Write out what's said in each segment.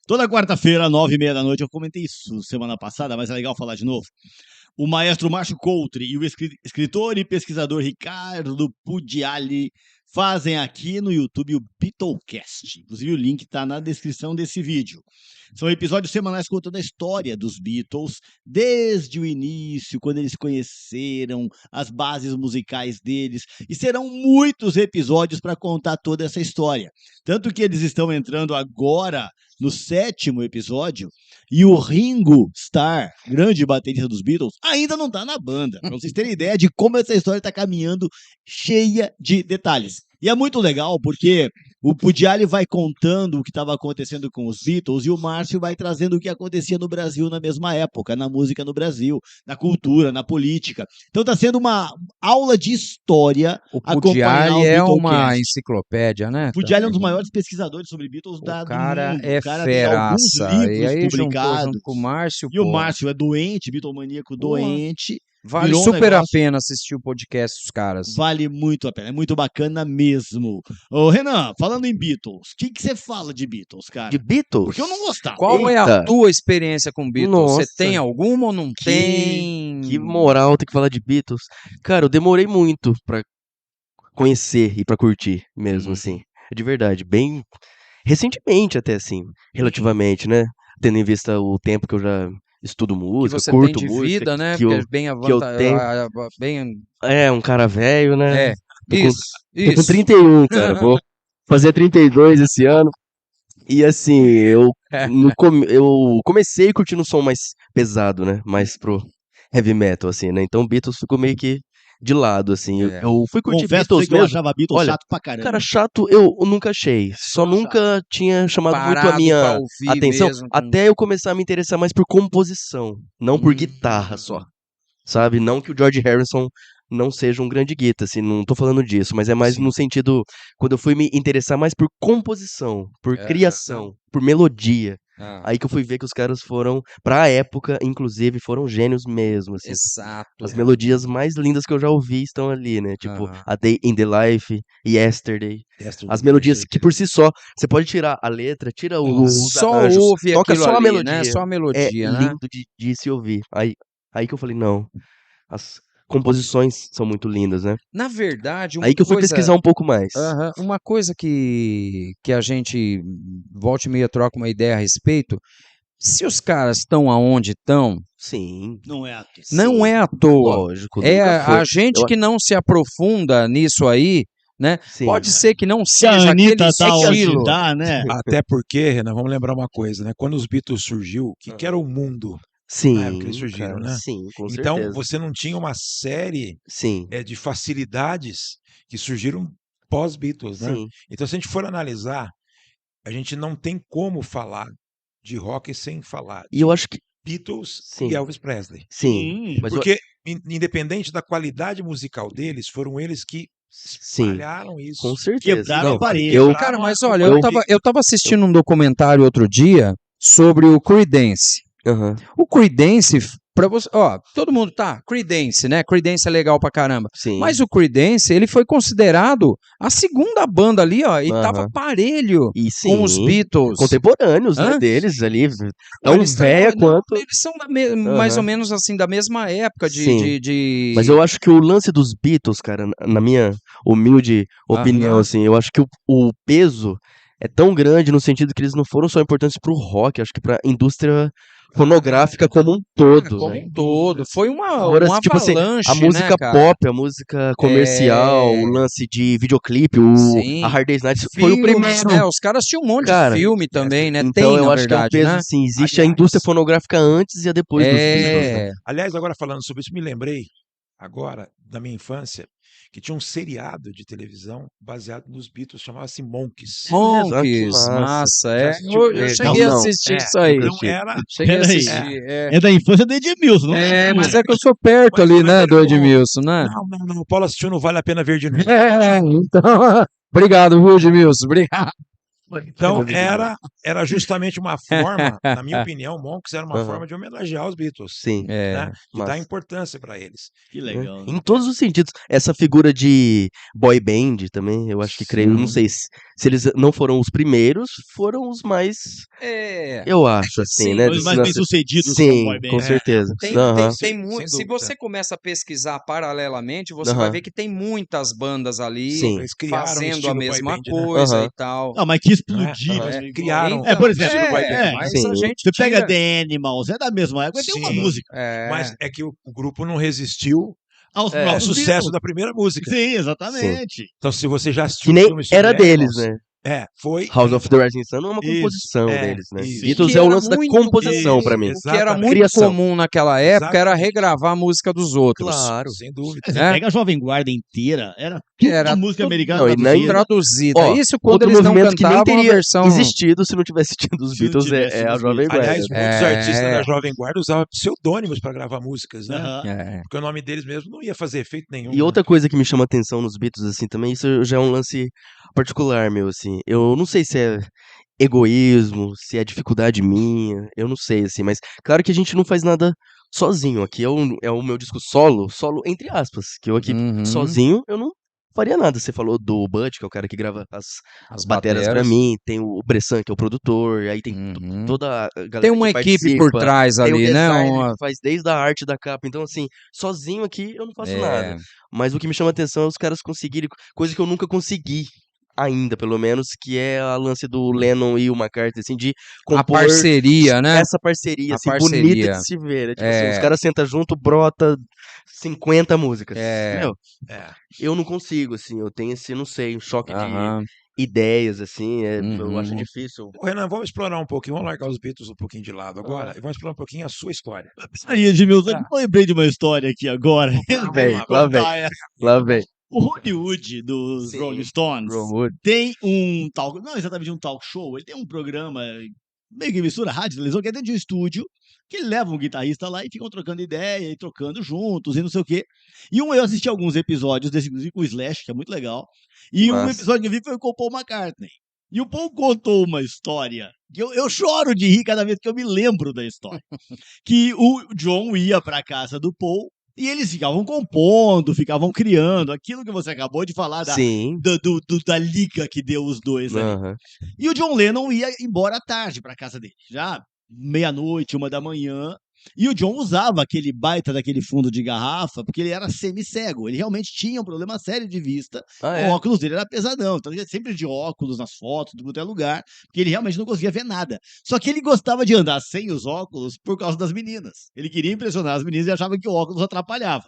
Toda quarta-feira, 9h30 da noite, eu comentei isso semana passada, mas é legal falar de novo. O maestro Márcio Coultre e o escritor e pesquisador Ricardo Pugliali fazem aqui no YouTube o Beatlecast. Inclusive, o link está na descrição desse vídeo. São episódios semanais contando a história dos Beatles, desde o início, quando eles se conheceram, as bases musicais deles. E serão muitos episódios para contar toda essa história. Tanto que eles estão entrando agora no 7º episódio, e o Ringo Starr, grande baterista dos Beatles, ainda não está na banda. Para vocês terem ideia de como essa história está caminhando, cheia de detalhes. E é muito legal porque o Pugliali vai contando o que estava acontecendo com os Beatles e o Márcio vai trazendo o que acontecia no Brasil na mesma época, na música no Brasil, na cultura, na política. Então está sendo uma aula de história. O Pugliali é uma enciclopédia, né? O Pugliali é um dos maiores pesquisadores sobre Beatles do mundo. O cara é feraça. Tem alguns livros e aí publicados. Junto com o Márcio. E o Márcio é doente, Beatlemaníaco doente. Vale super a pena assistir o podcast dos caras. Vale muito a pena, é muito bacana mesmo. Ô, Renan, falando em Beatles, o que você fala de Beatles, cara? De Beatles? Porque eu não gostava. Qual é a tua experiência com Beatles? Você tem alguma ou não tem? Que moral ter que falar de Beatles. Cara, eu demorei muito pra conhecer e pra curtir mesmo, assim. De verdade, bem recentemente até, assim, relativamente, né? Tendo em vista o tempo que eu já estudo música, que você curto tem de música, vida, né? que eu tenho. Bem... É, um cara velho, né? Isso. Tô com 31, cara. Vou fazer 32 esse ano. E assim, eu comecei curtindo um som mais pesado, né? Mais pro heavy metal, assim, né? Então Beatles ficou meio que de lado, assim. Eu fui curtir Beatles que eu achava Beatles chato pra caramba. Cara, chato eu nunca achei. Só nunca tinha chamado muito a minha atenção. Até eu começar a me interessar mais por composição. Não por guitarra só. Sabe? Não que o George Harrison não seja um grande guitarrista, assim, não tô falando disso. Mas é mais no sentido, quando eu fui me interessar mais por composição, por criação, por melodia. Aí que eu fui ver que os caras foram, pra época, inclusive, foram gênios mesmo, assim. Exato. As melodias mais lindas que eu já ouvi estão ali, né? Tipo, A Day in the Life, Yesterday. As melodias que por si só, você pode tirar a letra, tira os arranjos, ouve toca só ali, a melodia. né? Só a melodia, né? Lindo de se ouvir. Aí que eu falei, não, as composições são muito lindas, né? Na verdade, aí que eu fui pesquisar um pouco mais. Uma coisa que a gente volta e meia troca uma ideia a respeito, se os caras estão aonde estão, sim, não é à toa. Não é à toa. Lógico, é a gente que não se aprofunda nisso aí, né? Sim, pode ser que não seja aquele estilo. Né? Até porque, Renan, vamos lembrar uma coisa, né? Quando os Beatles surgiu, o que era o mundo? Sim, na época que eles surgiram, cara, né? Sim, com então, certeza. você não tinha uma série de facilidades que surgiram pós-Beatles, né? Sim. Então, se a gente for analisar, a gente não tem como falar de rock sem falar E eu acho que Beatles Sim. e Elvis Presley. Sim. Mas Porque, independente da qualidade musical deles, foram eles que espalharam isso. Com certeza. Quebraram a parede. Cara, mas olha, eu tava assistindo um documentário outro dia sobre o Creedence. O Creedence, pra você, todo mundo Creedence, né? Creedence é legal pra caramba. Sim. Mas o Creedence, ele foi considerado a segunda banda ali, e tava parelho com os Beatles. Contemporâneos, né, deles ali. Tão velha quanto... Eles são mais ou menos assim, da mesma época de... Mas eu acho que o lance dos Beatles, cara, na minha humilde opinião, assim, eu acho que o peso é tão grande no sentido que eles não foram só importantes pro rock, acho que pra indústria fonográfica como um todo. Como né? um todo. Foi uma tipo assim, avalanche, a música né, pop, a música comercial, o lance de videoclipe, a Hard Day's Night, foi o primeiro. Os caras tinham um monte de filme também, né? Então tem, eu na acho verdade, que é um peso, né? assim, existe a indústria fonográfica antes e a depois dos Beatles. Né? Aliás, agora falando sobre isso, me lembrei agora da minha infância, que tinha um seriado de televisão baseado nos Beatles, chamava-se Monkeys. Monkeys, massa, Eu cheguei a assistir isso aí. Não era... Cheguei a assistir. É da infância do Edmilson, não é? Mas é que eu sou perto ali, né, do Edmilson, né? Não, o Paulo assistiu, não vale a pena ver de novo. Então, obrigado, viu, Edmilson? Obrigado. Então, era justamente uma forma, na minha opinião, Monks era uma forma de homenagear os Beatles. Sim. Né? De dar importância para eles. Que legal. Né? Em todos os sentidos. Essa figura de boy band também, eu acho que creio. Não sei se eles não foram os primeiros, foram os mais. Eu acho, assim, né? Os mais bem-sucedidos. Sim, com certeza. Se você começa a pesquisar paralelamente, você vai ver que tem muitas bandas ali fazendo a mesma coisa e tal. Não, mas que explodir. Criaram. Por exemplo, mas a gente você pega The Animals, é da mesma época, tem uma música. Mas é que o grupo não resistiu ao sucesso da primeira música. Sim, exatamente. Então, se você já assistiu que nem era deles, né? Foi. House of the Rising Sun é uma composição deles, né? Beatles é o lance da composição pra mim. O que era muito comum naquela época era regravar a música dos outros. Claro. Sem dúvida. Você pega a Jovem Guarda inteira, era música americana traduzida. Isso quando outro eles não movimento que nem cantavam teria a versão... existido se não tivesse tido os Beatles é a Jovem Guarda. Aliás, muitos artistas da Jovem Guarda usavam pseudônimos pra gravar músicas, né? Porque o nome deles mesmo não ia fazer efeito nenhum. E outra coisa que me chama atenção nos Beatles, assim, também, isso já é um lance particular, meu, assim. Eu não sei se é egoísmo, se é dificuldade minha, eu não sei, assim, mas claro que a gente não faz nada sozinho. Aqui é o meu disco solo entre aspas, que eu aqui sozinho, eu não faria nada. Você falou do Butch, que é o cara que grava as bateras pra mim, tem o Bressan, que é o produtor, aí tem toda a galera tem uma que equipe por trás ali, tem o né? que faz desde a arte da capa, então assim, sozinho aqui eu não faço nada. Mas o que me chama atenção é os caras conseguirem coisa que eu nunca consegui ainda, pelo menos, que é a lance do Lennon e o McCartney, assim, de compor... A parceria, né? Essa parceria, assim, bonita de se ver. Tipo assim, os caras sentam junto, brota 50 músicas. Meu, eu não consigo, assim, eu tenho esse, não sei, um choque de ideias, assim, eu acho difícil. Renan, vamos explorar um pouquinho, vamos largar os Beatles um pouquinho de lado agora, e vamos explorar um pouquinho a sua história. Aí, Edmilson, eu lembrei de uma história aqui agora. Lá vem. O Ronnie Wood, dos Rolling Stones, tem um talk, não exatamente um talk show, ele tem um programa meio que mistura rádio e televisão, que é dentro de um estúdio, que ele leva um guitarrista lá e ficam trocando ideia e trocando juntos e não sei o quê. E eu assisti alguns episódios desse, inclusive com o Slash, que é muito legal, e um episódio que eu vi foi com o Paul McCartney. E o Paul contou uma história que eu choro de rir cada vez que eu me lembro da história. Que o John ia para a casa do Paul, e eles ficavam compondo, ficavam criando, aquilo que você acabou de falar da liga que deu os dois ali. E o John Lennon ia embora à tarde para casa dele, já meia-noite, 1h, e o John usava aquele baita daquele fundo de garrafa, porque ele era semi-cego, ele realmente tinha um problema sério de vista, o óculos dele era pesadão, então ele ia sempre de óculos nas fotos, de qualquer lugar, porque ele realmente não conseguia ver nada. Só que ele gostava de andar sem os óculos por causa das meninas. Ele queria impressionar as meninas e achava que o óculos atrapalhava.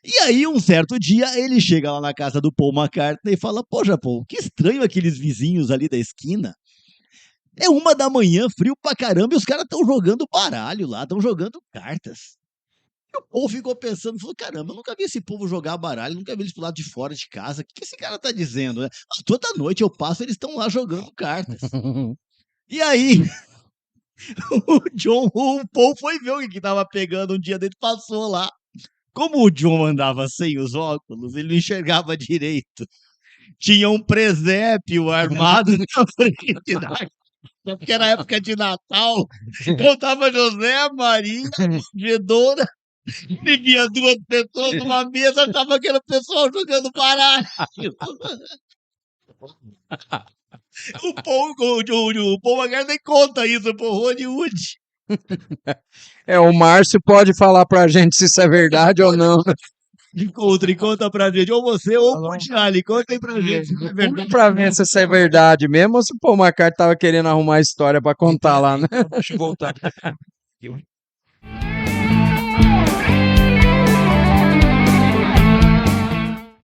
E aí, um certo dia, ele chega lá na casa do Paul McCartney e fala: "Poxa, Paul, que estranho aqueles vizinhos ali da esquina. É 1h, frio pra caramba, e os caras estão jogando baralho lá, estão jogando cartas." E o povo ficou pensando, falou: "Caramba, eu nunca vi esse povo jogar baralho, nunca vi eles pro lado de fora de casa. O que esse cara tá dizendo, né? Toda noite eu passo, eles estão lá jogando cartas." E aí, o Paul foi ver o que tava pegando um dia dele, passou lá. Como o John andava sem os óculos, ele não enxergava direito. Tinha um presépio armado na frente da casa, porque era época de Natal. Então tava José, Maria, Gedona, e via 2 pessoas numa mesa, tava aquele pessoal jogando baralho. O Paul McCartney conta isso pro Ronnie Wood. O Márcio pode falar pra gente se isso é verdade ou não. Conta pra gente, ou você ou o Pucciali, contem pra gente se é verdade. Pra ver se isso é verdade mesmo ou se o Paul McCartney tava querendo arrumar a história pra contar lá, né? Deixa eu voltar.